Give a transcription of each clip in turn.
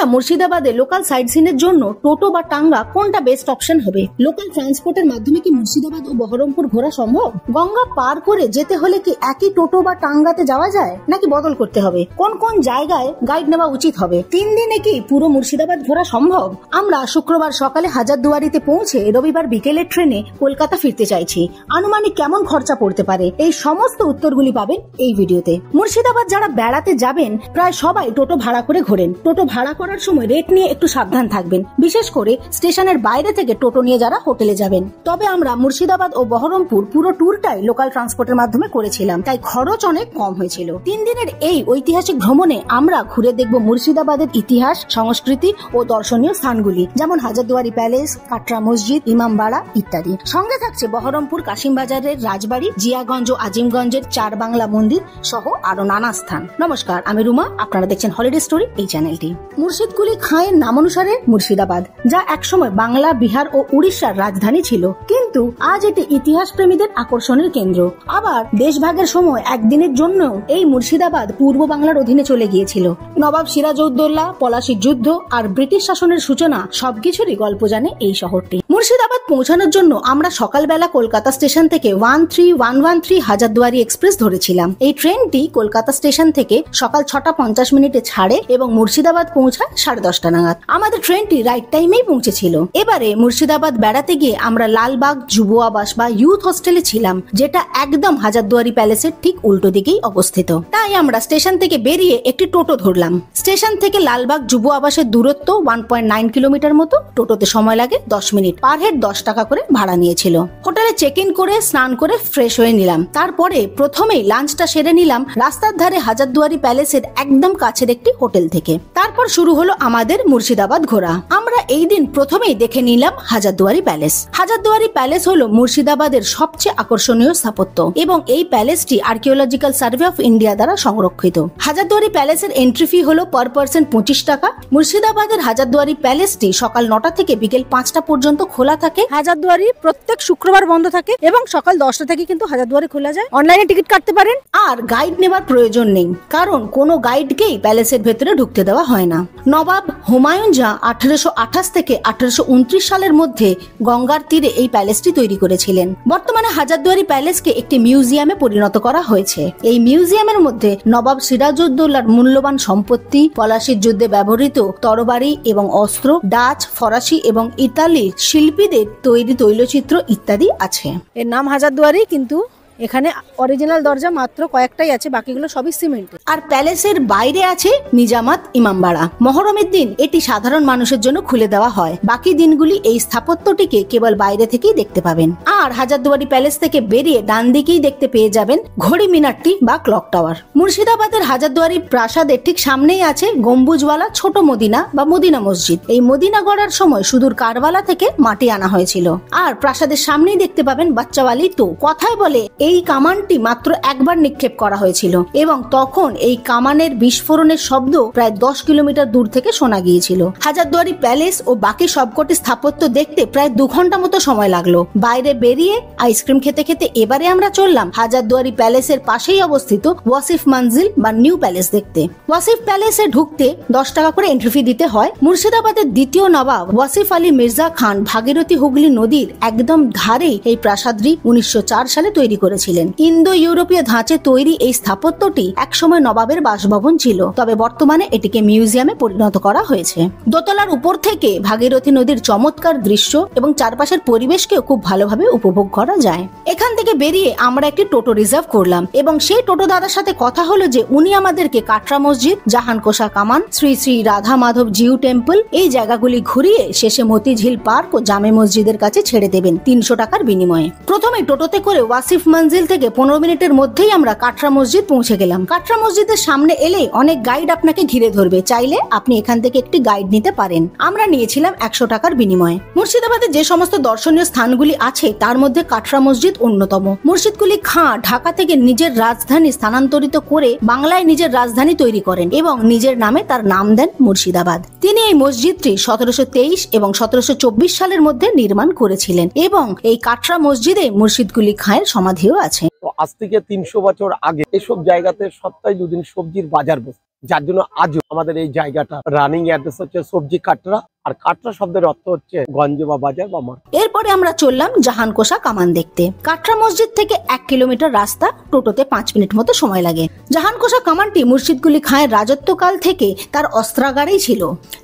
আচ্ছা, মুর্শিদাবাদে local site সিনের জন্য টোটো বা টাঙ্গা কোনটা বেস্ট অপশন হবে? লোকাল ট্রান্সপোর্টের মাধ্যমে কি মুর্শিদাবাদ ও বহরমপুর ঘোরা সম্ভব? গঙ্গা পার করে যেতে হলে কি একই টোটো বা টাঙ্গাতে যাওয়া যায়, নাকি বদল করতে হবে? কোন কোন জায়গায় গাইড নেওয়া উচিত হবে? 3 দিনে কি পুরো মুর্শিদাবাদ ঘোরা সম্ভব? আমরা শুক্রবার সকালে হাজারদুয়ারিতে পৌঁছে রবিবার বিকেলের ট্রেনে কলকাতা ফিরতে চাইছি। আনুমানিক কেমন খরচা পড়তে পারে, এই সমস্ত উত্তরগুলি পাবেন এই ভিডিওতে। মুর্শিদাবাদ যারা বেড়াতে যাবেন প্রায় সবাই টোটো ভাড়া করে ঘোরেন। টোটো ভাড়া করার সময় রেট নিয়ে একটু সাবধান থাকবেন, বিশেষ করে স্টেশনের বাইরে থেকে টোটো নিয়ে যারা হোটেলে যাবেন। তবে আমরা মুর্শিদাবাদ ও বহরমপুর পুরো ট্যুরটাই লোকাল ট্রান্সপোর্টের মাধ্যমে করেছিলাম, তাই খরচ অনেক কম হয়েছিল। 3 দিনের এই ঐতিহাসিক ভ্রমণে আমরা ঘুরে দেখব মুর্শিদাবাদের ইতিহাস, সংস্কৃতি ও দর্শনীয় স্থানগুলি, যেমন হাজারদুয়ারি প্যালেস, কাটরা মসজিদ, ইমামবাড়া ইত্যাদি। সঙ্গে থাকছে বহরমপুর কাশিমবাজারের রাজবাড়ি, জিয়াগঞ্জ ও আজিমগঞ্জের চার বাংলা মন্দির সহ আরো নানা স্থান। নমস্কার, আমি রুমা, আপনারা দেখছেন হলিডে স্টোরি এই চ্যানেলটি। মুর্শিদকুলি খাঁয়ের নাম অনুসারে মুর্শিদাবাদ, যা একসময় বাংলা, বিহার ও উড়িষ্যার রাজধানী ছিল, কিন্তু আজ এটি ইতিহাস প্রেমীদের আকর্ষণের কেন্দ্র। আবার দেশভাগের সময় একদিনের জন্য এই মুর্শিদাবাদ পূর্ব বাংলার অধীনে চলে গিয়েছিল। নবাব সিরাজউদ্দৌলা, পলাশির যুদ্ধ আর ব্রিটিশ শাসনের সূচনা সবকিছুরই গল্প জানে এই শহরটি। মুর্শিদাবাদ পৌঁছানোর জন্য আমরা সকালবেলা কলকাতা স্টেশন থেকে 13113 হাজারদুয়ারি এক্সপ্রেস ধরেছিলাম। এই ট্রেনটি কলকাতা স্টেশন থেকে সকাল 6টা 50 মিনিটে ছাড়ে এবং মুর্শিদাবাদ পৌঁছায় 10:30 নাগাদ। আমাদের ট্রেনটি রাইট টাইমেই পৌঁছেছিল। এবারে মুর্শিদাবাদ বেড়াতে গিয়ে আমরা লালবাগ যুব আবাস বা ইউথ হোস্টেলে ছিলাম, যেটা একদম হাজারদুয়ারি প্যালেসের ঠিক উল্টো দিকেই অবস্থিত। তাই আমরা স্টেশন থেকে বেরিয়ে একটি টোটো ধরলাম। স্টেশন থেকে লালবাগ যুব আবাসের দূরত্ব 1.9 কিলোমিটার মতো। টোটোতে সময় লাগে 10 মিনিট। পার হেড 10 টাকা করে ভাড়া নিয়েছিল। হোটেলে চেক ইন করে স্নান করে ফ্রেশ হয়ে নিলাম। তারপরে প্রথমেই লাঞ্চটা সেরে নিলাম রাস্তার ধারে হাজারদুয়ারি প্যালেসের একদম কাছের একটি হোটেল থেকে। তারপর শুরু হলো আমাদের মুর্শিদাবাদ ঘোরা। আমরা এই দিন প্রথমেই দেখে নিলাম হাজারদুয়ারি প্যালেস। হাজারদুয়ারি প্যালেস হলো মুর্শিদাবাদের সবচেয়ে আকর্ষণীয় স্থাপত্য এবং এই প্যালেসটি আর্কিওলজিক্যাল সার্ভে অফ ইন্ডিয়া দ্বারা সংরক্ষিত। হাজারদুয়ারি প্যালেসের এন্ট্রি ফি হলো পার পার্সন 25 টাকা। মুর্শিদাবাদের হাজারদুয়ারি প্যালেসটি সকাল 9টা থেকে বিকেল 5টা পর্যন্ত খোলা থাকে। হাজারদুয়ারি প্রত্যেক শুক্রবার বন্ধ থাকে এবং সকাল 10টা থেকে কিন্তু হাজারদুয়ারি খোলা যায়। অনলাইনে টিকিট কাটতে পারেন। আর গাইড নেবার প্রয়োজন নেই, কারণ কোনো গাইডকেই প্যালেসের ভেতরে ঢুকতে দেওয়া হয় না। নবাব হুমায়ুন জাহ 1828 থেকে 1829 সালের মধ্যে গঙ্গার তীরে এই প্যালেসটি তৈরি করেছিলেন। বর্তমানে হাজারদুয়ারি প্যালেসকে একটি মিউজিয়ামে পরিণত করা হয়েছে। এই মিউজিয়ামের মধ্যে নবাব সিরাজউদ্দৌলার মূল্যবান সম্পত্তি, পলাশির যুদ্ধে ব্যবহৃত তরবারি এবং অস্ত্র, ডাচ, ফরাসি এবং ইতালির শিল্পীদের তৈরি তৈলচিত্র ইত্যাদি আছে। এর নাম হাজারদুয়ারি, কিন্তু এখানে অরিজিনাল দরজা মাত্র কয়েকটাই আছে, বাকিগুলো সবই সিমেন্ট। আর প্যালেসের বাইরে আছে নিজামাত ইমামবাড়া। মহরমের দিন এটি সাধারণ মানুষের জন্য খুলে দেওয়া হয়। বাকি দিনগুলি এই স্থাপত্যটিকে কেবল বাইরে থেকেই দেখতে পাবেন। আর হাজারদুয়ারি প্যালেস থেকে বেরিয়ে ডান দিকেই দেখতে পেয়ে যাবেন ঘড়ি মিনারটি বা ক্লক টাওয়ার। মুর্শিদাবাদের হাজারদুয়ারি প্রাসাদের ঠিক সামনেই আছে গম্বুজওয়ালা ছোট মদিনা বা মদিনা মসজিদ। এই মদিনা গড়ার সময় সুদূর কারবালা থেকে মাটি আনা হয়েছিল। আর প্রাসাদের সামনেই দেখতে পাবেন বাচ্চাওয়ালি তো। কথায় বলে এই কামানটি মাত্র একবার নিক্ষেপ করা হয়েছিল এবং তখন এই কামানের বিস্ফোরণের শব্দ প্রায় 10 কিলোমিটার দূর থেকে শোনা গিয়েছিল। হাজারদুয়ারি প্যালেস ও বাকি সবকটি স্থাপত্য দেখতে প্রায় 2 ঘন্টা মতো সময় লাগলো। বাইরে বেরিয়ে আইসক্রিম খেতে খেতে এবারে আমরা চললাম হাজারদুয়ারি প্যালেসের পাশেই অবস্থিত ওয়াসিফ মঞ্জিল বা নিউ প্যালেস দেখতে। ওয়াসিফ প্যালেসে ঢুকতে 10 টাকা করে এন্ট্রি ফি দিতে হয়। মুর্শিদাবাদের দ্বিতীয় নবাব ওয়াসিফ আলী মির্জা খান ভাগীরথী হুগলি নদীর একদম ধারেই এই প্রাসাদটি 1904 সালে তৈরি করেছিলেন। ইন্দো ইউরোপীয় ধাঁচে তৈরি এই স্থাপত্যটি একসময় নবাবের বাসভবন ছিল, তবে বর্তমানে এটিকে মিউজিয়ামে পরিণত করা হয়েছে। দোতলার উপর থেকে ভাগীরথী নদীর চমৎকার দৃশ্য এবং চারপাশের পরিবেশকেও খুব ভালোভাবে উপভোগ করা যায়। এখান থেকে বেরিয়ে আমরা একটি টোটো রিজার্ভ করলাম এবং সেই টোটো দাদার সাথে কথা হলো যে উনি আমাদেরকে কাটরা মসজিদ, জাহানকোষা কামান, শ্রী শ্রী রাধা মাধব জিউ টেম্পল এই জায়গাগুলি ঘুরিয়ে শেষে মতিঝিল পার্ক ও জামে মসজিদের কাছে ছেড়ে দেবেন 300 টাকার বিনিময়ে। প্রথমে টোটোতে করে ওয়াসিফ মঞ্জিল থেকে 15 মিনিটের মধ্যেই আমরা কাটরা মসজিদ পৌঁছে গেলাম। কাটরা মসজিদের সামনে এলে অনেক গাইড আপনাকে ঘিরে ধরবে, চাইলে আপনি এখান থেকে একটি গাইড নিতে পারেন। আমরা নিয়েছিলাম 100 টাকার বিনিময়ে। মুর্শিদাবাদে যে সমস্ত দর্শনীয় স্থানগুলি আছে তার মধ্যে কাটরা মসজিদ অন্যতম। মুর্শিদকুলি খাঁ ঢাকা থেকে নিজের রাজধানী স্থানান্তরিত করে বাংলায় নিজের রাজধানী তৈরি করেন এবং নিজের নামে তার নাম দেন মুর্শিদাবাদ। তিনি এই মসজিদটি 1723 এবং 1724 সালের মধ্যে নির্মাণ করেছিলেন এবং এই কাটরা মসজিদে মুর্শিদকুলি খাঁয়ের সমাধিও আছে। আজ থেকে 300 বছর আগে এসব জায়গাতে সপ্তাহে 2 দিন সবজির বাজার বসত। যার জন্য আজও আমাদের এই জায়গাটা রানিং অ্যাড্রেস হচ্ছে সবজি কাটরা, আর কাটরা শব্দের অর্থ হচ্ছে গঞ্জ বা বাজার বা মাঠ। এরপরে আমরা চললাম জাহানকোষা কামান দেখতে। কাটরা মসজিদ থেকে 1 কিলোমিটার রাস্তা, টোটোতে 5 মিনিট মতো সময় লাগে। জাহানকোষা কামানটি মুর্শিদকুলি খাঁয়ের রাজত্বকাল থেকে তার অস্ত্রাগারেই ছিল।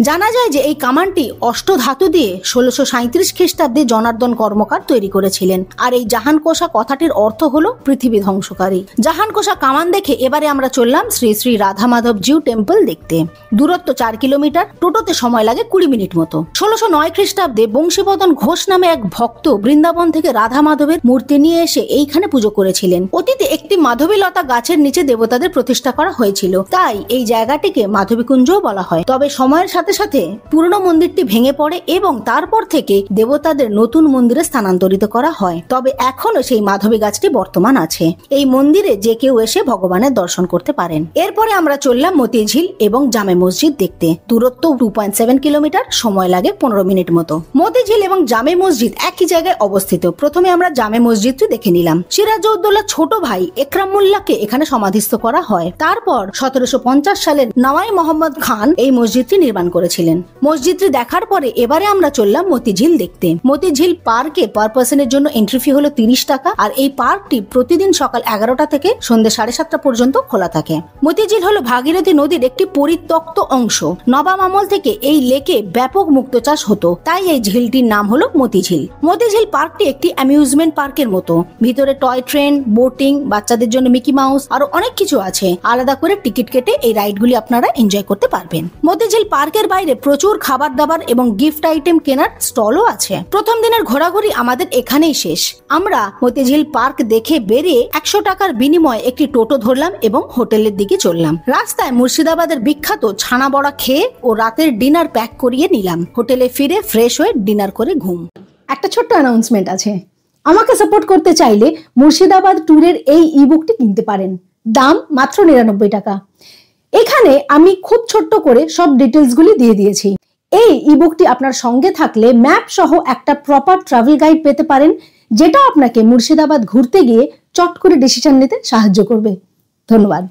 জানা যায় যে এই কামানটি অষ্টধাতু দিয়ে 1637 খ্রিস্টাব্দে জনার্দন কর্মকার তৈরি করেছিলেন। আর এই জাহানকোষা কথাটির অর্থ হলো পৃথিবী ধ্বংসকারী। জাহানকোষা কামান দেখে এবারে আমরা চললাম শ্রী শ্রী রাধা মাধব জিউ টেম্পল দেখতে। দূরত্ব 4 কিলোমিটার, টোটোতে সময় লাগে 20 মিনিট মতো। 1609 খ্রিস্টাব্দে বংশীবদন ঘোষ নামে এক ভক্ত বৃন্দাবন থেকে রাধা মাধবের মূর্তি নিয়ে এসে এইখানে পুজো করেছিলেন। অতীতে একটি মাধবী লতা গাছের নিচে দেবতাদের প্রতিষ্ঠা করা হয়েছিল, তাই এই জায়গাটিকে মাধবীকুঞ্জও বলা হয়। তবে সময়ের সাথে সাথে পুরনো মন্দিরটি ভেঙে পড়ে এবং তারপর থেকে দেবতাদের নতুন মন্দিরে স্থানান্তরিত করা হয়। তবে এখনো সেই মাধবী গাছটি বর্তমান আছে। এই মন্দিরে যে কেউ এসে ভগবানের দর্শন করতে পারেন। এরপরে আমরা চললাম মতিঝিল এবং জামে মসজিদ দেখতে। দূরত্ব 2.7 কিলোমিটার, সময় লাগে 15 মিনিট মতো। মতিঝিল এবং জামে মসজিদ একই জায়গায় অবস্থিত। প্রথমে আমরা জামে মসজিদটি দেখে নিলাম। সিরাজউদ্দৌলার ছোট ভাই একরামুল্লাহকে এখানে সমাধিস্থ করা হয়। তারপর 1750 সালে নওয়াই মোহাম্মদ খান এই মসজিদটি নির্মাণ করেছিলেন। মসজিদটি দেখার পরে এবারে আমরা চললাম মতিঝিল দেখতে। মতিঝিল পার্কে পার পার্সনের জন্য এন্ট্রি ফি হলো 30 টাকা, আর এই পার্কটি প্রতিদিন সকাল 11টা থেকে সন্ধ্যে 7:30 পর্যন্ত খোলা থাকে। মতিঝিল হলো ভাগীরথী নদীর একটি পরিত্যক্ত অংশ। নবাব আমল থেকে এই লেকে ব্যাপক মুক্ত চাষ হতো, তাই এই ঝিলটির নাম হলো মতিঝিল। মতিঝিল পার্কটি একটি অ্যামিউজমেন্ট পার্কের মতো। ভিতরে টয় ট্রেন, বোটিং, বাচ্চাদের জন্য মিকি মাউস, আরো অনেক কিছু আছে। আলাদা করে টিকিট কেটে এই রাইডগুলি আপনারা এনজয় করতে পারবেন। মতিঝিল পার্কের বাইরে প্রচুর খাবার দাবার এবং গিফট আইটেম কেনার স্টলও আছে। প্রথম দিনের ঘোরাঘুরি আমাদের এখানেই শেষ। আমরা মতিঝিল পার্ক দেখে বেরিয়ে 100 টাকার বিনিময়ে একটি টোটো ধরলাম এবং হোটেলের দিকে চললাম। রাস্তায় মুর্শিদাবাদের বিখ্যাত ছানা বড়া খেয়ে ও রাতের ডিনার প্যাক করিয়ে নিলাম। হোটেলে ফিরে ফ্রেশ হয়ে ডিনার করে ঘুম। একটা ছোট্ট অ্যানাউন্সমেন্ট আছে। আমাকে সাপোর্ট করতে চাইলে মুর্শিদাবাদ ট্যুরের এই ইবুকটি কিনতে পারেন। দাম মাত্র 99 টাকা। এখানে আমি খুব ছোট্ট করে সব ডিটেলসগুলি দিয়ে দিয়েছি। এই ইবুকটি আপনার সঙ্গে থাকলে ম্যাপ সহ একটা প্রপার ট্রাভেল গাইড পেতে পারেন, যেটা আপনাকে মুর্শিদাবাদ ঘুরতে গিয়ে চট করে ডিসিশন নিতে সাহায্য করবে। ধন্যবাদ।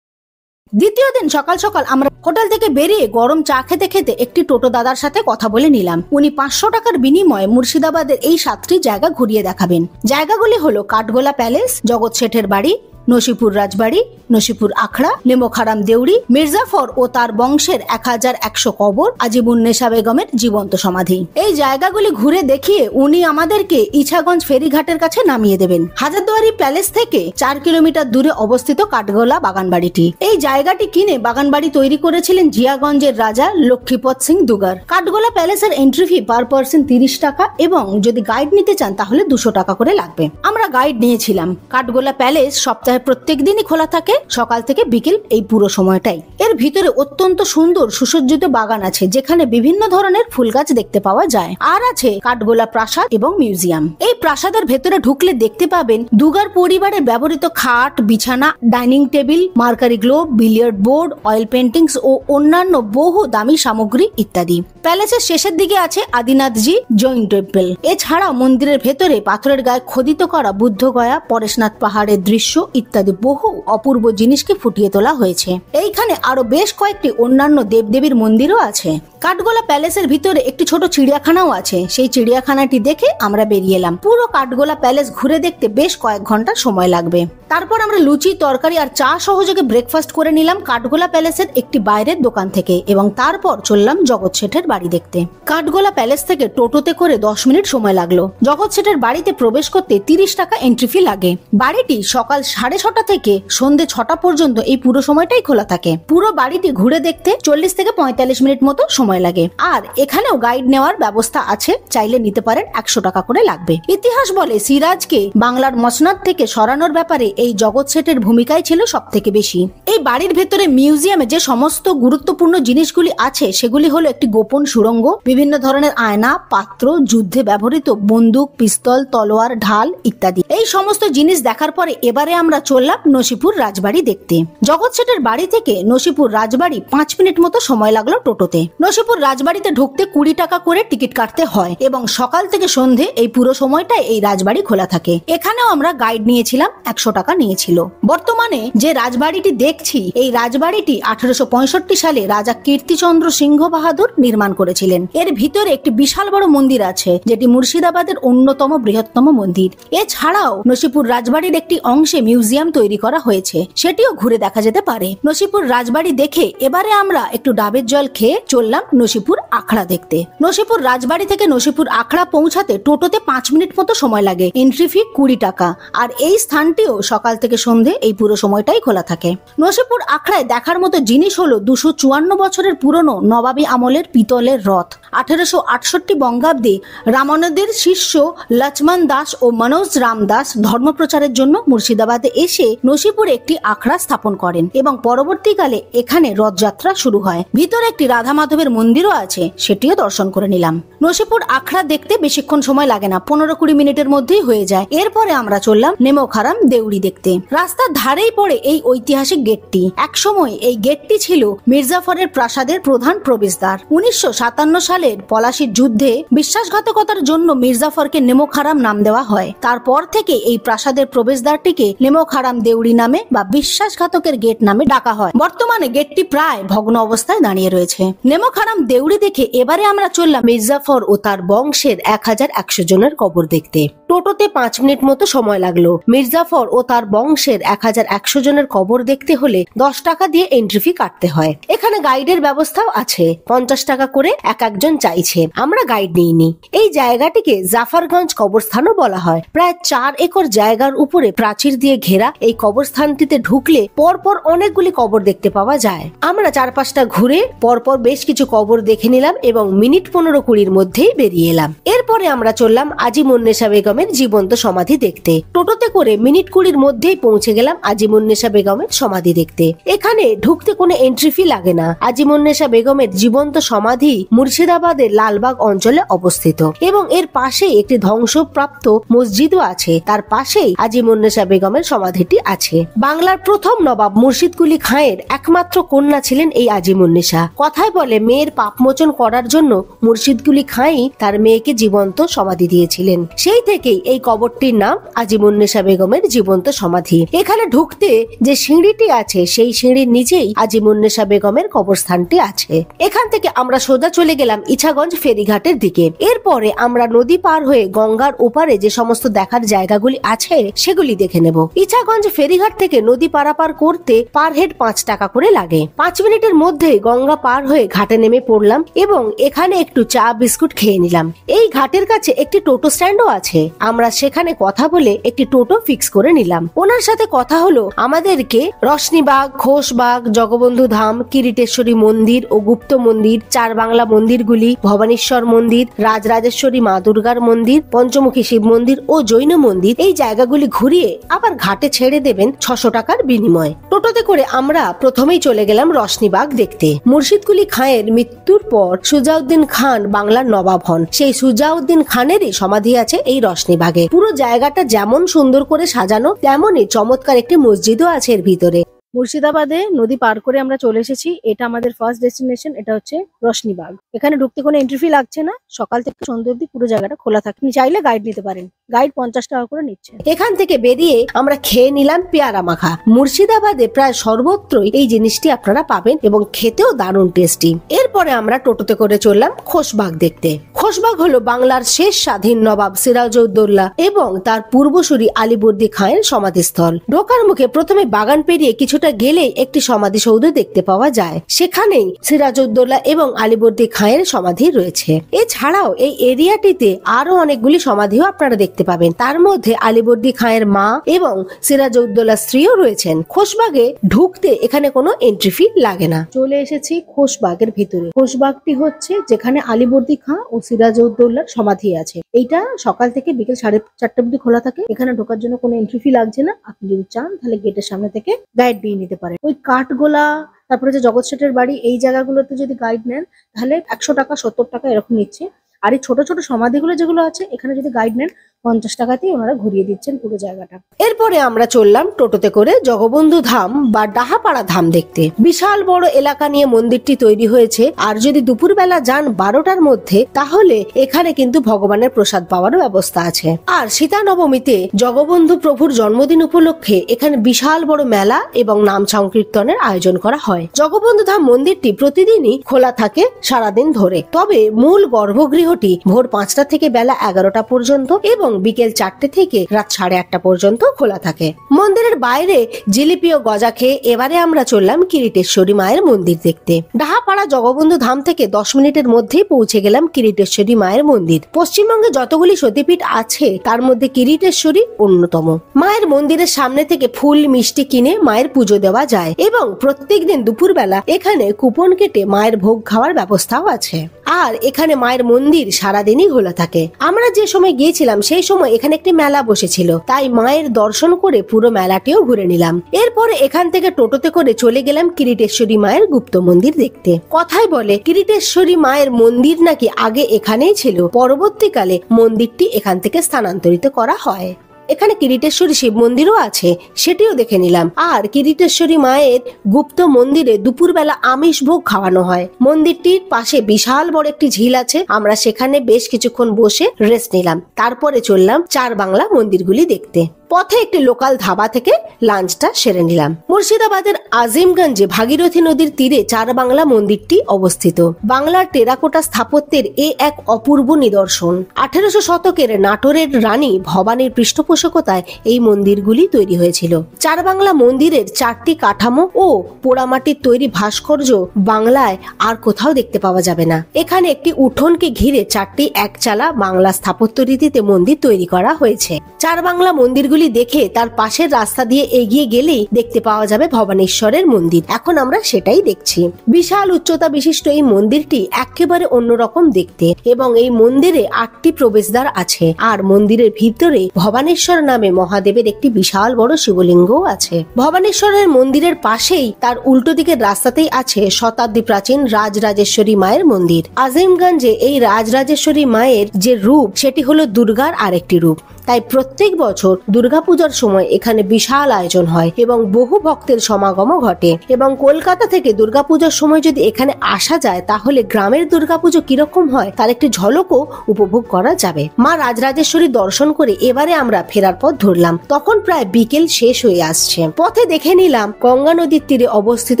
দ্বিতীয় দিন সকাল সকাল আমরা হোটেল থেকে বেরিয়ে গরম চা খেতে খেতে একটি টোটো দাদার সাথে কথা বলে নিলাম। উনি 500 টাকার বিনিময়ে মুর্শিদাবাদের এই 7টি জায়গা ঘুরিয়ে দেখাবেন। জায়গাগুলি হলো কাঠগোলা প্যালেস, জগৎ শেঠের বাড়ি, নসিপুর রাজবাড়ি, নসিপুর আখড়া, নেমোখারাম দেউড়ি, মির্জাফর ও তার বংশের 1100 কবর, আজিবুন্নেসা বেগমের জীবন্ত সমাধি। এই জায়গাগুলি ঘুরে দেখিয়ে উনি আমাদেরকে ইছাগঞ্জ ফেরিঘাটের কাছে নামিয়ে দেবেন। হাজারদুয়ারি প্যালেস থেকে 4 কিলোমিটার দূরে অবস্থিত কাঠগোলা বাগানবাড়িটি। এই জায়গাটি কিনে বাগানবাড়ি তৈরি করেছিলেন জিয়াগঞ্জের রাজা লক্ষ্মীপদ সিং দুগার। কাঠগোলা প্যালেসের এন্ট্রি ফি পার পার্সন 30 টাকা এবং যদি গাইড নিতে চান তাহলে 200 টাকা করে লাগবে। আমরা গাইড নিয়েছিলাম। কাঠগোলা প্যালেস সপ্তাহে প্রত্যেক দিনই খোলা থাকে, সকাল থেকে বিকেল এই পুরো সময়টাই। এর ভিতরে অত্যন্ত সুন্দর সুসজ্জিত বাগান আছে, যেখানে বিভিন্ন ধরনের ফুল গাছ দেখতে পাওয়া যায়। আর আছে কাঠগোলা প্রাসাদ এবং মিউজিয়াম। এই প্রাসাদের ভেতরে ঢুকলে দেখতে পাবেন দুগার পরিবারের ব্যবহৃত খাট, বিছানা, dining table, mercury globe, billiard board, oil paintings ও অন্যান্য বহু দামি সামগ্রী ইত্যাদি। প্যালেসের শেষের দিকে আছে আদিনাথজি জৈন টেম্পল। এছাড়া মন্দিরের ভেতরে পাথরের গায়ে খোদিত করা বুদ্ধগয়া, পরেশনাথ পাহাড়ের দৃশ্য ইত্যাদি বহু অপূর্ব জিনিসকে ফুটিয়ে তোলা হয়েছে। এইখানে আরো বেশ কয়েকটি অন্যান্য দেবদেবীর মন্দিরও আছে। কাঠগোলা প্যালেসের ভিতরে একটি ছোট চিড়িয়াখানাও আছে। সেই চিড়িয়াখানাটি দেখে আমরা বেরিয়ে এলাম। পুরো কাঠগোলা প্যালেস ঘুরে দেখতে বেশ কয়েক ঘন্টা সময় লাগবে। তারপর আমরা লুচি, তরকারি আর চা সহযোগে ব্রেকফাস্ট করে নিলাম কাঠগোলা প্যালেসের একটি বাইরের দোকান থেকে এবং তারপর চললাম জগৎ শেঠের বাড়ি দেখতে। কাঠগোলা প্যালেস থেকে টোটোতে করে 10 মিনিট সময় লাগলো। জগৎ শেঠের বাড়িতে প্রবেশ করতে 30 টাকা এন্ট্রি ফি লাগে। বাড়িটি সকাল 6:30 থেকে সন্ধ্যে 6টা পর্যন্ত এই পুরো সময়টাই খোলা থাকে। পুরো বাড়িটি ঘুরে দেখতে 40 থেকে 45 মিনিট মতো সময় লাগে। আর এখানেও গাইড নেওয়ার ব্যবস্থা আছে, চাইলে নিতে পারেন, 100 টাকা করে লাগবে। ইতিহাস বলে সিরাজকে বাংলার মসনদ থেকে সরানোর ব্যাপারে এই জগৎ শেঠের ভূমিকাই ছিল সব থেকে বেশি। এই বাড়ির ভেতরে মিউজিয়ামে যে সমস্ত গুরুত্বপূর্ণ জিনিসগুলি আছে সেগুলি হলো একটি গোপন সুড়ঙ্গ, বিভিন্ন ধরনের আয়না, পাত্র, যুদ্ধে ব্যবহৃত বন্দুক, পিস্তল, তলোয়ার, ঢাল ইত্যাদি। এই সমস্ত জিনিস দেখার পরে এবারে আমরা চললাম নসিপুর রাজবাড়ি দেখতে। জগৎ শেঠের বাড়ি থেকে নসিপুর রাজবাড়ি 5 মিনিট মতো সময় লাগলো টোটোতে। নসিপুর নসিপুর রাজবাড়িতে ঢুকতে 20 টাকা করে টিকিট কাটতে হয় এবং সকাল থেকে সন্ধে এই পুরো সময়টাই এই রাজবাড়ি খোলা থাকে। এখানেও আমরা গাইড নিয়েছিলাম, 100 টাকা নিয়েছিল। বর্তমানে যে রাজবাড়িটি দেখছি, এই রাজবাড়িটি 1865 সালে রাজা কীর্তিচন্দ্র সিংহ বাহাদুর নির্মাণ করেছিলেন। এর ভিতরে একটি বিশাল বড় মন্দির আছে, যেটি মুর্শিদাবাদের অন্যতম বৃহত্তম মন্দির। এছাড়াও নসিপুর রাজবাড়ির একটি অংশে মিউজিয়াম তৈরি করা হয়েছে, সেটিও ঘুরে দেখা যেতে পারে। নসিপুর রাজবাড়ি দেখে এবারে আমরা একটু ডাবের জল খেয়ে চললাম নসিপুর আখড়া দেখতে। নসিপুর রাজবাড়ি থেকে নসিপুর আখড়া পৌঁছাতে টোটোতে 5 মিনিট মতো সময় লাগে। এন্ট্রি ফি 20 টাকা। আর এই স্থানটিও সকাল থেকে সন্ধে এই পুরো সময়টাই খোলা থাকে। নসিপুর আখড়ায় দেখার মতো জিনিস হলো 254 বছরের পুরনো নবাবী আমলের পিতলের রথ। 1868 বঙ্গাব্দে রামানুজের শিষ্য লক্ষ্মণ দাস ও মনোজ রাম দাস ধর্মপ্রচারের জন্য মুর্শিদাবাদে এসে নসিপুরে একটি আখড়া স্থাপন করেন এবং পরবর্তীকালে এখানে রথযাত্রা শুরু হয়। ভিতরে একটি রাধা মাধবের মন্দিরও আছে, সেটিও দর্শন করে নিলাম। নসিপুর আখড়া দেখতে বেশিক্ষণ সময় লাগে না, 15-20 মিনিটের মধ্যেই হয়ে যায়। এরপরে আমরা চললাম নেমোখারাম দেউড়ি দেখতে। রাস্তার ধারেই পড়ে এই ঐতিহাসিক গেটটি। একসময় এই গেটটি ছিল মির্জাফরের প্রাসাদের প্রধান প্রবেশদ্বার। 1957 সালের পলাশির যুদ্ধে বিশ্বাসঘাতকতার জন্য মির্জাফরকে নেমোখারাম নাম দেওয়া হয়। তারপর থেকে এই প্রাসাদের প্রবেশদ্বারটিকে নেমোখারাম দেউড়ি নামে বা বিশ্বাসঘাতকের গেট নামে ডাকা হয়। বর্তমানে গেটটি প্রায় ভগ্ন অবস্থায় দাঁড়িয়ে রয়েছে। নেমোখারাম দেউড়ি দেখে এবারে আমরা চললাম মির্জাফর ও তার বংশের 1100 জনের কবর দেখতে। টোটোতে 5 মিনিট মতো সময় লাগলো। মির্জাফর ও তার বংশের 1100 জনের কবর দেখতে হলে 10 টাকা দিয়ে এন্ট্রি ফি কাটতে হয়। এখানে গাইডের ব্যবস্থাও আছে, 50 টাকা করে এক একজন চাইছে। আমরা গাইড নিইনি। এই জায়গাটিকে জাফরগঞ্জ কবরস্থানও বলা হয়। প্রায় 4 একর জায়গার উপরে প্রাচীর দিয়ে ঘেরা এই কবরস্থানটিতে ঢুকলে পরপর অনেকগুলি কবর দেখতে পাওয়া যায়। আমরা 4-5টা ঘুরে পরপর বেশ কিছু কবর দেখে নিলাম এবং মিনিট 15-20 মধ্যেই বেরিয়ে এলাম। এরপরে আমরা চললাম আজিমুন্নেসা বেগমের জীবন্ত সমাধি দেখতে। টোটোতে করে মিনিট 20 মধ্যেই পৌঁছে গেলাম আজিমুন্নেসা বেগমের সমাধি দেখতে। এখানে ঢুকতে কোনো এন্ট্রি ফি লাগে না। আজিমুন্নেসা বেগমের জীবন্ত সমাধি মুর্শিদাবাদের লালবাগ অঞ্চলে অবস্থিত এবং এর পাশে একটি ধ্বংসপ্রাপ্ত মসজিদও আছে। তার পাশেই আজিমুন্নেসা বেগমের সমাধিটি আছে। বাংলার প্রথম নবাব মুর্শিদ কুলি খাঁয়ের একমাত্র কন্যা ছিলেন এই আজিমুন্নেসা। কথায় বলে মেয়ের পাপমোচন করার জন্য মুর্শিদ কুলি খাঁই তার মেয়েকে জীবন্ত সমাধি দিয়েছিলেন। সেই থেকেই এই কবরটির নাম আজিমুন্নেসা বেগমের জীবন্ত সমাধি। এখানে ঢুকতে যে সিঁড়িটি আছে, সেই সিঁড়ির নিচেই আজিমুন্নেসা বেগমের কবরস্থানটি আছে। এখান থেকে আমরা সোজা চলে গেলাম ইছাগঞ্জ ফেরিঘাটের দিকে। এরপরে আমরা নদী পার হয়ে গঙ্গার ওপারে যে সমস্ত দেখার জায়গাগুলি আছে সেগুলি দেখে নেব। ইছাগঞ্জ ফেরিঘাট থেকে নদী পারাপার করতে পার হেড 5 টাকা করে লাগে। 5 মিনিটের মধ্যে গঙ্গা পার হয়ে ঘাটে নেমে পড়লাম এবং এখানে একটু চা বিস্কুট খেয়ে নিলাম। এই ঘাটের কাছে একটি টোটো স্ট্যান্ডও আছে। আমরা সেখানে কথা বলে একটি টোটো ফিক্স করে নিলাম। ওনার সাথে কথা হলো আমাদেরকে রশনিবাগ, ঘোষবাগ, জগবন্ধু ধাম, কিরিটেশ্বরী মন্দির ও গুপ্ত মন্দির, চার বাংলা মন্দিরগুলি, ভবানীশ্বর মন্দির, রাজরাজেশ্বরী মা দুর্গার মন্দির, পঞ্চমুখী শিব মন্দির ও জৈন মন্দির, এই জায়গাগুলি ঘুরিয়ে আবার ঘাটে ছেড়ে দেবেন 600 টাকার বিনিময়। টোটোতে করে আমরা প্রথমেই চলে গেলাম রশনিবাগ দেখতে। মুর্শিদ কুলি খাঁয়ের মৃত্যুর পর সুজাউদ্দিন খান বাংলার নবাব হন। সেই সুজাউদ্দিন খানেরই সমাধি আছে এই রশনিবাগে। পুরো জায়গাটা যেমন সুন্দর করে সাজানো, তেমনই চমৎকার একটি মসজিদও আছে এর ভিতরে। মুর্শিদাবাদে নদী পার করে আমরা চলে এসেছি। এটা আমাদের ফার্স্ট ডেস্টিনেশন। এটা হচ্ছে রশনিবাগ। এখানে ঢুকতে কোনো এন্ট্রি ফি লাগছে না। সকাল থেকে সন্ধ্যা অবধি পুরো জায়গাটা খোলা থাকে। আপনি চাইলে গাইড নিতে পারেন। গাইড 50 টাকা করে নিচ্ছে। এখান থেকে বেরিয়ে আমরা খেয়ে নিলাম পেয়ারা মাখা। মুর্শিদাবাদে প্রায় সর্বত্রই এই জিনিসটি আপনারা পাবেন এবং খেতেও দারুণ টেস্টি। এরপরে আমরা টোটোতে করে চললাম খোশবাগ দেখতে। খোশবাগ হলো বাংলার শেষ স্বাধীন নবাব সিরাজউদ্দৌলা এবং তার পূর্বসূরি আলীবর্দী খাঁয়ের সমাধিস্থল। ঢোকার মুখে প্রথমে বাগান পেরিয়ে কিছুটা গেলেই একটি সমাধিসৌধ দেখতে পাওয়া যায়। সেখানেই সিরাজউদ্দৌলা এবং আলীবর্দী খাঁয়ের সমাধি রয়েছে। এছাড়াও এই এরিয়াটিতে আরো অনেকগুলি সমাধিও আপনারা দেখতে পাবেন। তার মধ্যে আলীবর্দী খাঁয়ের মা এবং সিরাজউদ্দৌলার স্ত্রীও রয়েছেন। খোশবাগে ঢুকতে এখানে কোনো এন্ট্রি ফি লাগে না। চলে এসেছি খোশবাগের ভিতরে। খোশবাগটি হচ্ছে যেখানে আলীবর্দী খাঁ ও সিরাজউদ্দৌলার সমাধি আছে। এইটা সকাল থেকে বিকেল 4:30 অবধি খোলা থাকে। এখানে ঢোকার জন্য কোনো এন্ট্রি ফি লাগছে না। আপনি যদি চান তাহলে গেটের সামনে থেকে গাইড দিয়ে নিতে পারেন। ওই কাঠগোলা, তারপরে যে জগৎ শেঠের বাড়ি, এই জায়গাগুলোতে যদি গাইড নেন তাহলে 100 টাকা 70 টাকা এরকম নিচ্ছে। আর এই ছোট ছোট সমাধিগুলো যেগুলো আছে, এখানে যদি গাইড নেন 50 টাকাতেই ওনারা ঘুরিয়ে দিচ্ছেন পুরো জায়গাটা। এরপরে আমরা চললাম টোটোতে করে জগবন্ধু ধাম বা ডাহাপাড়া ধাম দেখতে। বিশাল বড় এলাকা নিয়ে মন্দিরটি তৈরি হয়েছে, আর যদি দুপুরবেলা যান 12টার মধ্যে তাহলে এখানে কিন্তু ভগবানের প্রসাদ পাওয়ার ব্যবস্থা আছে। আর সীতা নবমীতে জগবন্ধু প্রভুর জন্মদিন উপলক্ষে এখানে বিশাল বড় মেলা এবং নাম সংকীর্তনের আয়োজন করা হয়। জগবন্ধু ধাম মন্দিরটি প্রতিদিনই খোলা থাকে সারাদিন ধরে, তবে মূল গর্ভগৃহটি ভোর 5টা থেকে বেলা 11টা পর্যন্ত এবং বিকেল 4টে থেকে রাত 8:30 পর্যন্ত খোলা থাকে। মন্দিরের বাইরে জিলিপি ও গজা খেয়ে এবারে আমরা চললাম কিরিটেশ্বরী মায়ের মন্দির দেখতে। ডাহাপাড়া জগবন্ধু ধাম থেকে 10 মিনিটের মধ্যেই পৌঁছে গেলাম কিরিটেশ্বরী মায়ের মন্দির। পশ্চিমবঙ্গে যতগুলি সতীপীঠ আছে তার মধ্যে কিরিটেশ্বরী অন্যতম। মায়ের মন্দিরের সামনে থেকে ফুল মিষ্টি কিনে মায়ের পুজো দেওয়া যায় এবং প্রত্যেকদিন দুপুরবেলা এখানে কুপন কেটে মায়ের ভোগ খাওয়ার ব্যবস্থাও আছে। আর এখানে মায়ের মন্দির সারাদিনই খোলা থাকে। আমরা যে সময় গিয়েছিলাম সেই সময় এখানে একটি মেলা বসেছিল, তাই মায়ের দর্শন করে পুরো মেলাটিও ঘুরে নিলাম। এরপরে এখান থেকে টোটোতে করে চলে গেলাম কিরিটেশ্বরী মায়ের গুপ্ত মন্দির দেখতে। কথায় বলে কিরিটেশ্বরী মায়ের মন্দির নাকি আগে এখানেই ছিল, পরবর্তীকালে মন্দিরটি এখান থেকে স্থানান্তরিত করা হয়। এখানে কিরিটেশ্বরী শিব মন্দিরও আছে, সেটিও দেখে নিলাম। আর কিরিটেশ্বরী মায়ের গুপ্ত মন্দিরে দুপুরবেলা আমিষ ভোগ খাওয়ানো হয়। মন্দিরটির পাশে বিশাল বড় একটি ঝিল আছে, আমরা সেখানে বেশ কিছুক্ষণ বসে রেস্ট নিলাম। তারপরে চললাম চার বাংলা মন্দিরগুলি দেখতে। পথে একটি লোকাল ধাবা থেকে লাঞ্চটা সেরে নিলাম। মুর্শিদাবাদের আজিমগঞ্জে ভাগীরথী নদীর তীরে চার বাংলা মন্দিরটি অবস্থিত। বাংলার টেরাকোটা স্থাপত্যের এ এক অপূর্ব নিদর্শন। 1800 শতকের নাটোরের রানী ভবানীর পৃষ্ঠপোষকতায় এই মন্দিরগুলি তৈরি হয়েছিল। চার বাংলা মন্দিরের 4টি কাঠামো ও পোড়ামাটির তৈরি ভাস্কর্য বাংলায় আর কোথাও দেখতে পাওয়া যাবে না। এখানে একটি উঠোনকে ঘিরে 4টি একচালা বাংলা স্থাপত্য রীতিতে মন্দির তৈরি করা হয়েছে। চার বাংলা মন্দিরগুলি দেখে তার পাশের রাস্তা দিয়ে এগিয়ে গেলেই দেখতে পাওয়া যাবে ভবানেশ্বরের মন্দির। এখন আমরা সেটাই দেখছি। বিশাল উচ্চতা বিশিষ্ট এই মন্দিরটি একেবারে অন্যরকম দেখতে এবং এই মন্দিরে 8টি প্রবেশদ্বার আছে। আর মন্দিরের ভিতরে ভবানেশ্বর নামে মহাদেবের একটি বিশাল বড় শিবলিঙ্গও আছে। ভবানেশ্বরের মন্দিরের পাশেই তার উল্টো দিকের রাস্তাতেই আছে শতাব্দী প্রাচীন রাজরাজেশ্বরী মায়ের মন্দির। আজিমগঞ্জে এই রাজরাজেশ্বরী মায়ের যে রূপ সেটি হলো দুর্গার আরেকটি রূপ। তাই প্রত্যেক বছর দুর্গাপূজার সময় এখানে বিশাল আয়োজন হয় এবং বহু ভক্তের সমাগমও ঘটে। এবং কলকাতা থেকে দুর্গাপূজার সময় যদি এখানে আসা যায় তাহলে গ্রামের দুর্গাপুজো কিরকম হয় তার একটি ঝলকও উপভোগ করা যাবে। মা রাজরাজেশ্বরী দর্শন করে এবারে আমরা ফেরার পথ ধরলাম। তখন প্রায় বিকেল শেষ হয়ে আসছে। পথে দেখে নিলাম গঙ্গা নদীর তীরে অবস্থিত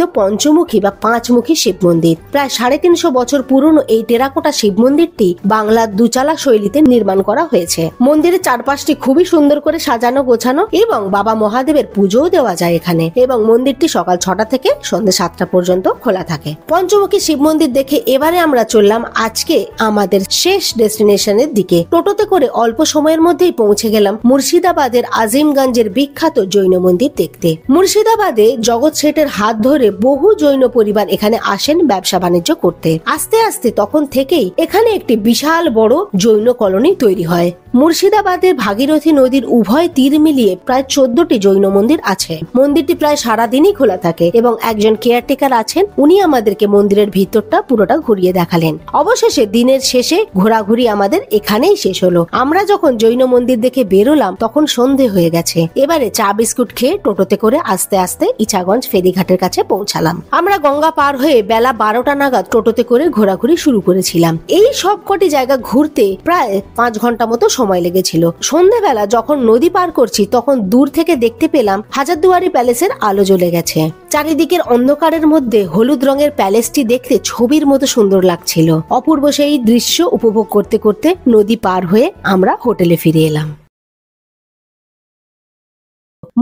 পঞ্চমুখী বা পাঁচমুখী শিব মন্দির। প্রায় 350 বছর পুরনো এই টেরাকোটা শিব মন্দিরটি বাংলার দুচালা শৈলীতে নির্মাণ করা হয়েছে। মন্দিরের চারপাশটি খুবই সুন্দর করে সাজানো গোছানো এবং বাবা মহাদেবের পুজোও দেওয়া যায় এখানে। এবং মন্দিরটি সকাল 6টা থেকে সন্ধ্যে 7টা পর্যন্ত খোলা থাকে। পঞ্চমুখী শিব মন্দির দেখে এবারে আমরা চললাম আজকে আমাদের শেষ ডেস্টিনেশনের দিকে। টোটোতে করে অল্প সময়ের মধ্যেই পৌঁছে গেলাম মুর্শিদাবাদের আজিমগঞ্জের বিখ্যাত জৈন মন্দির দেখতে। মুর্শিদাবাদে জগৎ শেঠের হাত ধরে বহু জৈন পরিবার এখানে আসেন ব্যবসা বাণিজ্য করতে। আস্তে আস্তে তখন থেকেই এখানে একটি বিশাল বড় জৈন কলোনি তৈরি হয়। মুর্শিদাবাদের ভাগীরথী নদীর উভয় তীর মিলিয়ে প্রায় 14টি জৈন মন্দির আছে। মন্দিরটি প্রায় সারাদিনই খোলা থাকে এবং একজন কেয়ারটেকার আছেন, উনি আমাদেরকে মন্দিরের ভিতরটা পুরোটা ঘুরিয়ে দেখালেন। অবশেষে দিনের শেষে ঘোরাঘুরি আমাদের এখানেই শেষ হলো। আমরা যখন জৈন মন্দির দেখে বেরোলাম তখন সন্ধে হয়ে গেছে। এবারে চা বিস্কুট খেয়ে টোটোতে করে আস্তে আস্তে ইছাগঞ্জ ফেরিঘাটের কাছে পৌঁছালাম। আমরা গঙ্গা পার হয়ে বেলা 12টা নাগাদ টোটোতে করে ঘোরাঘুরি শুরু করেছিলাম। এই সবকটি জায়গা ঘুরতে প্রায় 5 ঘন্টা মতো সময় লেগেছিল। সন্ধ্যেবেলা যখন নদী পার করছি তখন দূর থেকে দেখতে পেলাম হাজারদুয়ারি প্যালেসের আলো জ্বলে গেছে। চারিদিকের অন্ধকারের মধ্যে হলুদ রঙের প্যালেসটি দেখতে ছবির মতো সুন্দর লাগছিল। অপূর্ব সেই দৃশ্য উপভোগ করতে করতে নদী পার হয়ে আমরা হোটেলে ফিরে এলাম।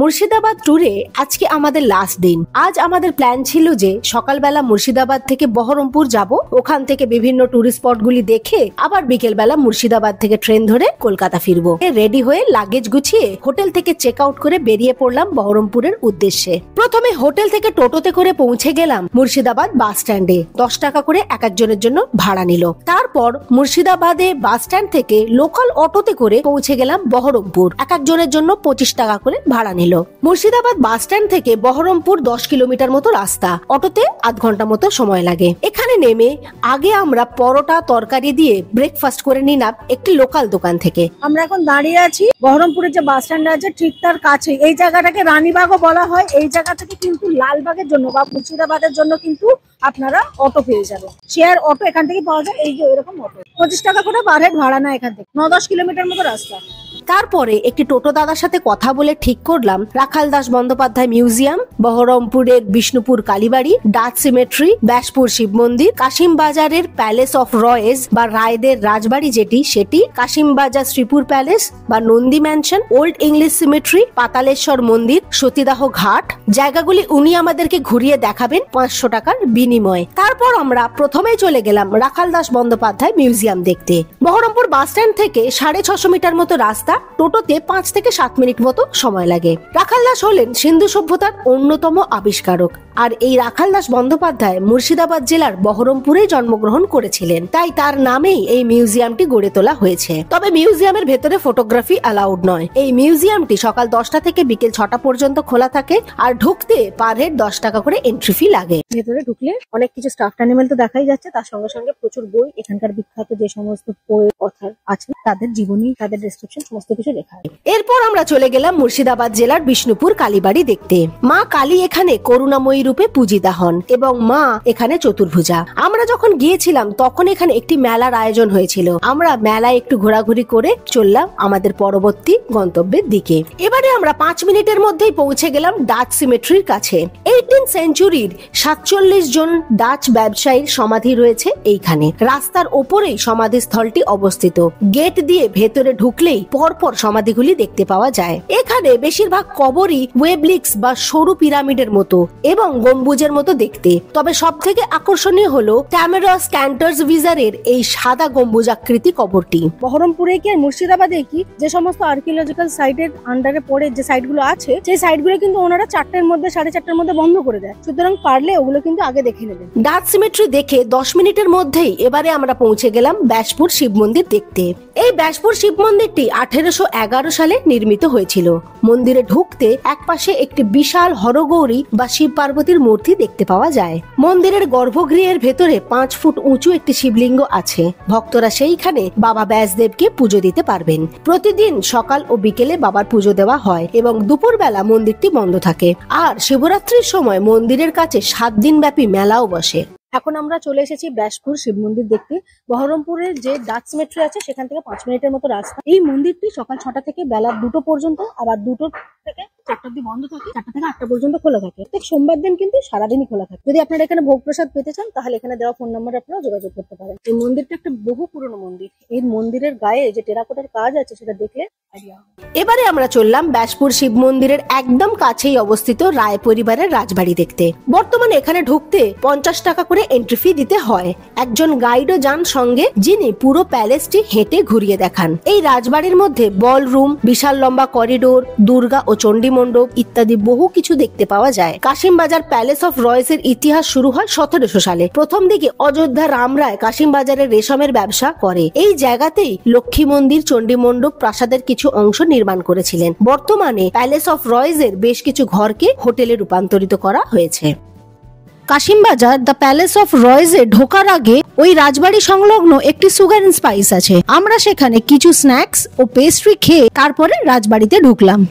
মুর্শিদাবাদ ট্যুরে আজকে আমাদের লাস্ট দিন। আজ আমাদের প্ল্যান ছিল যে সকালবেলা মুর্শিদাবাদ থেকে বহরমপুর যাব, ওখান থেকে বিভিন্ন টুরিস্ট স্পটগুলি দেখে আবার বিকেলবেলা মুর্শিদাবাদ থেকে ট্রেন ধরে কলকাতা ফিরবো। রেডি হয়ে লাগেজ গুছিয়ে হোটেল থেকে চেক আউট করে বেরিয়ে পড়লাম বহরমপুরের উদ্দেশ্যে। প্রথমে হোটেল থেকে টোটোতে করে পৌঁছে গেলাম মুর্শিদাবাদ বাস স্ট্যান্ডে। 10 টাকা করে এক একজনের জন্য ভাড়া নিল। তারপর মুর্শিদাবাদে বাস স্ট্যান্ড থেকে লোকাল অটোতে করে পৌঁছে গেলাম বহরমপুর। এক একজনের জন্য 25 টাকা করে ভাড়া নিল। নিল। মুর্শিদাবাদ বাস স্ট্যান্ড থেকে বহরমপুর 10 কিলোমিটার মতো রাস্তা, অটোতে আধ ঘন্টা মতো সময় লাগে। এখানে নেমে আগে আমরা পরোটা তরকারি দিয়ে ব্রেকফাস্ট করে নিলাম একটি লোকাল দোকান থেকে। আমরা এখন দাঁড়িয়ে আছি বহরমপুরের যে বাস স্ট্যান্ড আছে ঠিক তার কাছে। এই জায়গাটাকে রানীবাগও বলা হয়। এই জায়গা থেকে কিন্তু লালবাগের জন্য বা মুর্শিদাবাদের জন্য কিন্তু আপনারা অটো পেয়ে যাবেন। শেয়ার অটো এখান থেকে পাওয়া যায়। এই যে এরকম অটো 25 টাকা করে পার হেড ভাড়া না, এখান থেকে 9-10 কিলোমিটার মতো রাস্তা। তারপরে একটি টোটো দাদার সাথে কথা বলে ঠিক করলাম রাখাল দাস বন্দ্যোপাধ্যায় মিউজিয়াম, বহরমপুরের বিষ্ণুপুর কালীবাড়ি, ডাচ সিমেট্রি, ব্যাসপুর শিব মন্দির, কাশিম বাজারের প্যালেস অফ রয়েস বা রায়দের রাজবাড়ি যেটি সেটি, কাশিম বাজার শ্রীপুর প্যালেস বা Nandi mansion, old English symmetry, Pataleshwar মন্দির, সতীদাহ ঘাট, জায়গাগুলি উনি আমাদেরকে ঘুরিয়ে দেখাবেন 500 টাকার বিনিময়ে। তারপর আমরা প্রথমেই চলে গেলাম রাখাল দাস বন্দ্যোপাধ্যায় মিউজিয়াম দেখতে। বহরমপুর বাস স্ট্যান্ড থেকে 650 মিটার মতো রাস্তা, টোটোতে 5 থেকে 7 মিনিট মতো সময় লাগে। রাখাল দাস হলেন সিন্ধু সভ্যতার অন্যতম আবিষ্কারক, আর এই রাখাল দাস বন্দ্যোপাধ্যায় মুর্শিদাবাদ জেলার বহরমপুরে জন্মগ্রহণ করেছিলেন, তাই তার নামেই এই মিউজিয়ামটি গড়ে তোলা হয়েছে। তবে মিউজিয়ামের ভেতরে ফটোগ্রাফি অ্যালাউড নয়। এই মিউজিয়ামটি সকাল 10টা থেকে বিকেল 6টা পর্যন্ত খোলা থাকে, আর ঢুকতে পার হেড 10 টাকা করে এন্ট্রি ফি লাগে। ভেতরে ঢুকলে অনেক কিছু স্টাফ অ্যানিমেল তো দেখাই যাচ্ছে, তার সঙ্গে সঙ্গে প্রচুর বই, এখানকার বিখ্যাত যে সমস্ত পোয়েট অথর আছে তাদের জীবনী, তাদের ডেসক্রিপশন সমস্ত কিছু লেখা আছে। এরপর আমরা চলে গেলাম মুর্শিদাবাদ জেলার বিষ্ণুপুর কালীবাড়ি দেখতে। মা কালী এখানে করুণাময়ী রূপে পূজিতা হন এবং মা এখানে চতুর্ভুজা। আমরা যখন গিয়েছিলাম তখন এখানে একটি মেলার আয়োজন হয়েছিল। আমরা মেলায় একটু ঘোরাঘুরি করে চললাম আমাদের পরবর্তী গন্তব্যের দিকে। এবারে আমরা 5 মিনিটের মধ্যেই পৌঁছে গেলাম ডাচ সিমেট্রির কাছে। 18th সেঞ্চুরির 47 জন ডাচ ব্যবসায়ীর সমাধি রয়েছে এইখানে। রাস্তার ওপরেই সমাধিস্থলটি অবস্থিত। গেট দিয়ে ভেতরে ঢুকলেই পরপর সমাধিগুলি দেখতে পাওয়া যায়। এখানে বেশিরভাগ কবরই ওয়েবলিক্স বা সরু পিরামিডের মতো এবং গম্বুজের মতো দেখতে। তবে সব থেকে আকর্ষণীয় হলো ট্যামেরস ক্যান্টার্স ভিজারের এই সাদা গম্বুজাকৃতি কবরটি। বহরমপুরে কি আর মুর্শিদাবাদে কি যে সমস্ত আর্কিওলজিক্যাল সাইটের আন্ডারে পড়ে যে সাইটগুলো আছে, সেই সাইটগুলো কিন্তু ওনারা 4টের মধ্যে 4:30টার মধ্যে বন্ধ করে দেয়। সুতরাং পারলে ওগুলো কিন্তু আগে দেখে নেবেন। ডাচ সিমেট্রি দেখে 10 মিনিটের মধ্যেই এবারে আমরা পৌঁছে গেলাম ব্যাসপুর শিব মন্দির দেখতে। এই ব্যাসপুর শিব মন্দিরটি 1811 সালে নির্মিত হয়েছিল। মন্দিরে ঢুকতে একপাশে একটি বিশাল হরগৌরী বা শিব পার্বতীর মূর্তি দেখতে পাওয়া যায়। মন্দিরের গর্ভগৃহের ভেতরে 5 ফুট উঁচু একটি শিবলিঙ্গ আছে। ভক্তরা সেইখানে বাবা ব্যাসদেবকে পুজো দিতে পারবেন। প্রতিদিন সকাল ও বিকেলে বাবার পুজো দেওয়া হয় এবং দুপুরবেলা মন্দিরটি বন্ধ থাকে। আর শিবরাত্রির সময় মন্দিরের কাছে 7 দিন ব্যাপী মেলাও বসে। এখন আমরা চলে এসেছি ব্যাসপুর শিব মন্দির দেখতে। বহরমপুরের যে ডাচ সিমেট্রি আছে সেখান থেকে 5 মিনিটের মতো রাস্তা। এই মন্দিরটি সকাল 6টা থেকে বেলা 2টো পর্যন্ত, আবার 2টো থেকে 4টা অব্দি বন্ধ থাকে, 4টা থেকে 8টা পর্যন্ত খোলা থাকে। প্রত্যেক সোমবার দিন কিন্তু সারাদিনই খোলা থাকে। যদি আপনারা এখানে ভোগ প্রসাদ পেতে চান তাহলে এখানে দেওয়া ফোন নাম্বারে আপনারা যোগাযোগ করতে পারেন। এই মন্দিরটা একটা বহু পুরনো মন্দির। এই মন্দিরের গায়ে যে টেরাকোটার কাজ আছে সেটা দেখলে আইডিয়া হবে। এবারে আমরা চললাম ব্যাসপুর শিব মন্দিরের একদম কাছেই অবস্থিত রায় পরিবারের রাজবাড়ি দেখতে। বর্তমানে এখানে ঢুকতে 50 টাকা করে এন্ট্রি ফি দিতে হয়। একজন গাইডও যান সঙ্গে, যিনি পুরো প্যালেসটি হেঁটে ঘুরিয়ে দেখান। এই রাজবাড়ির মধ্যে বলরুম, বিশাল লম্বা করিডোর, দুর্গা ও চণ্ডী মণ্ডপ ইত্যাদি বহু কিছু দেখতে পাওয়া যায়। কাশিম বাজার প্যালেস অফ রয়েসের ইতিহাস শুরু হয় 1700 সালে। প্রথম দিকে অযোধ্যা রাম রায় কাশিম বাজারের রেশমের ব্যবসা করে। এই জায়গাতেই লক্ষ্মী মন্দির, চণ্ডী মণ্ডপ, প্রাসাদের কিছু অংশ নির্মাণ করেছিলেন। বর্তমানে প্যালেস অফ রয়েসের বেশ কিছু ঘরকে হোটেলে রূপান্তরিত করা হয়েছে। কাশিম বাজার দ্য প্যালেস অফ রয়েসে ঢোকার আগে ওই রাজবাড়ি সংলগ্ন একটি সুগার এন্ড স্পাইস আছে। আমরা সেখানে কিছু স্ন্যাক্স ও পেস্ট্রি খেয়ে তারপরে রাজবাড়িতে ঢুকলাম।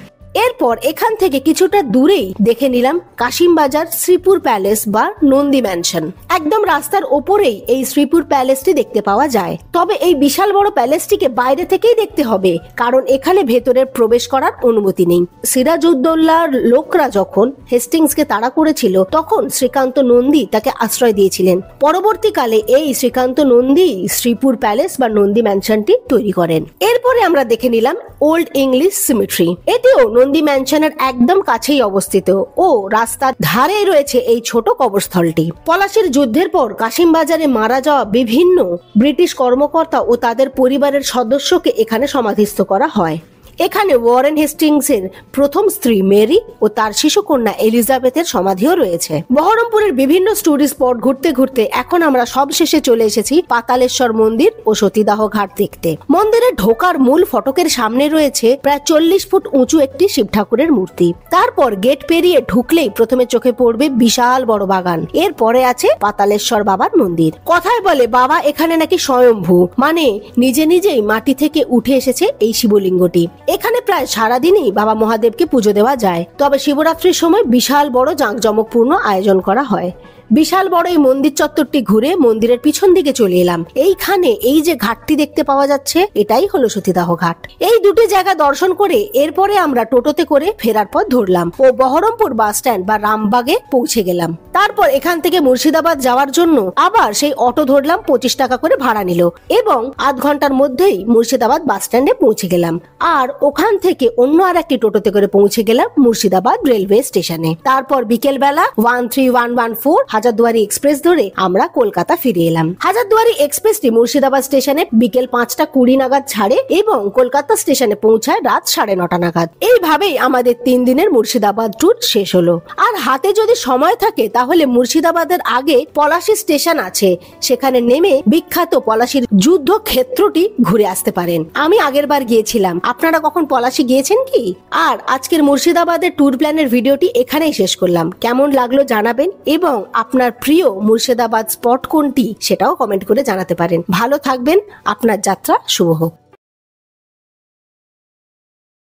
এরপর এখান থেকে কিছুটা দূরেই দেখে নিলাম কাশিম বাজার শ্রীপুর প্যালেস বা নন্দী ম্যানশন। একদম রাস্তার ওপরেই এই শ্রীপুর প্যালেসটি দেখতে পাওয়া যায়। তবে এই বিশাল বড় প্যালেসটিকে বাইরে থেকেই দেখতে হবে, কারণ এখানে ভেতরের প্রবেশ করার অনুমতি নেই। সিরাজউদ্দৌলার লোকরা যখন হেস্টিংসকে তাড়া করেছিল তখন শ্রীকান্ত নন্দী তাকে আশ্রয় দিয়েছিলেন। পরবর্তীকালে এই শ্রীকান্ত নন্দী শ্রীপুর প্যালেস বা নন্দী ম্যানশনটি তৈরি করেন। এরপরে আমরা দেখে নিলাম ওল্ড ইংলিশ সিমেট্রি। এটিও নন্দী ম্যানশনের একদম কাছেই অবস্থিত ও রাস্তার ধারে রয়েছে এই ছোট কবরস্থলটি। পলাশির যুদ্ধের পর কাশিম বাজারে মারা যাওয়া বিভিন্ন ব্রিটিশ কর্মকর্তা ও তাদের পরিবারের সদস্যকে এখানে সমাধিস্থ করা হয়। এখানে ওয়ারেন হেস্টিংস এর প্রথম স্ত্রী মেরি ও তার শিশুকন্যা এলিজাবেথের সমাধিও রয়েছে। বহরমপুরের বিভিন্ন টুরিস্ট স্পট ঘুরতে ঘুরতে এখন আমরা সবশেষে চলে এসেছি পাতালেশ্বর মন্দির ও সতীদাহ ঘাট দেখতে। মন্দিরে ঢোকার মূল ফটকের সামনে রয়েছে প্রায় 40 ফুট উঁচু একটি শিব ঠাকুরের মূর্তি। তারপর গেট পেরিয়ে ঢুকলেই প্রথমে চোখে পড়বে বিশাল বড় বাগান। এরপরে আছে পাতালেশ্বর বাবার মন্দির। কথায় বলে বাবা এখানে নাকি স্বয়ম্ভু, মানে নিজে নিজেই মাটি থেকে উঠে এসেছে এই শিবলিঙ্গটি। এখানে প্রায় সারাদিনই বাবা মহাদেবকে পুজো দেওয়া যায়, তবে শিবরাত্রির সময় বিশাল বড় জাঁকজমকপূর্ণ আয়োজন করা হয়। বিশাল বড় এই মন্দির চত্বরটি ঘুরে মন্দিরের পিছন দিকে চলে এলাম। এইখানে এই যে ঘাটটি দেখতে পাওয়া যাচ্ছে এটাই হলো সতীদাহ ঘাট। এই দুটি জায়গা দর্শন করে এরপরে আমরা টোটোতে করে ফেরার পথ ধরলাম ও বহরমপুর বাস স্ট্যান্ড বা রামবাগে পৌঁছে গেলাম। তারপর এখান থেকে মুর্শিদাবাদ যাওয়ার জন্য আবার সেই অটো ধরলাম, 25 টাকা করে ভাড়া নিল এবং আধ ঘন্টার মধ্যেই মুর্শিদাবাদ বাস স্ট্যান্ডে পৌঁছে গেলাম। আর ওখান থেকে অন্য আর একটি টোটোতে করে পৌঁছে গেলাম মুর্শিদাবাদ রেলওয়ে স্টেশনে। তারপর বিকেল বেলা 13114 হাজারদুয়ারি এক্সপ্রেস ধরে আমরা কলকাতা ফিরে এলাম। হাজারদুয়ারি এক্সপ্রেসটি মুর্শিদাবাদ স্টেশনে বিকেল 5টা 20 নাগাদ ছাড়ে এবং কলকাতা স্টেশনে পৌঁছায় রাত 9:30 নাগাদ। এইভাবেই আমাদের 3 দিনের মুর্শিদাবাদ ট্যুর শেষ হলো। আর হাতে যদি সময় থাকে তাহলে মুর্শিদাবাদের আগে পলাশী স্টেশন আছে, সেখানে নেমে বিখ্যাত পলাশীর যুদ্ধ ক্ষেত্রটি ঘুরে আসতে পারেন। আমি আগের বার গিয়েছিলাম, আপনারা কখন পলাশী গিয়েছেন কি? আর আজকের মুর্শিদাবাদের ট্যুর প্ল্যানের ভিডিওটি এখানেই শেষ করলাম। কেমন লাগলো জানাবেন এবং আপনার প্রিয় মুর্শিদাবাদ স্পট কোনটি সেটাও কমেন্ট করে জানাতে পারেন। ভালো থাকবেন, আপনার যাত্রা শুভ হোক।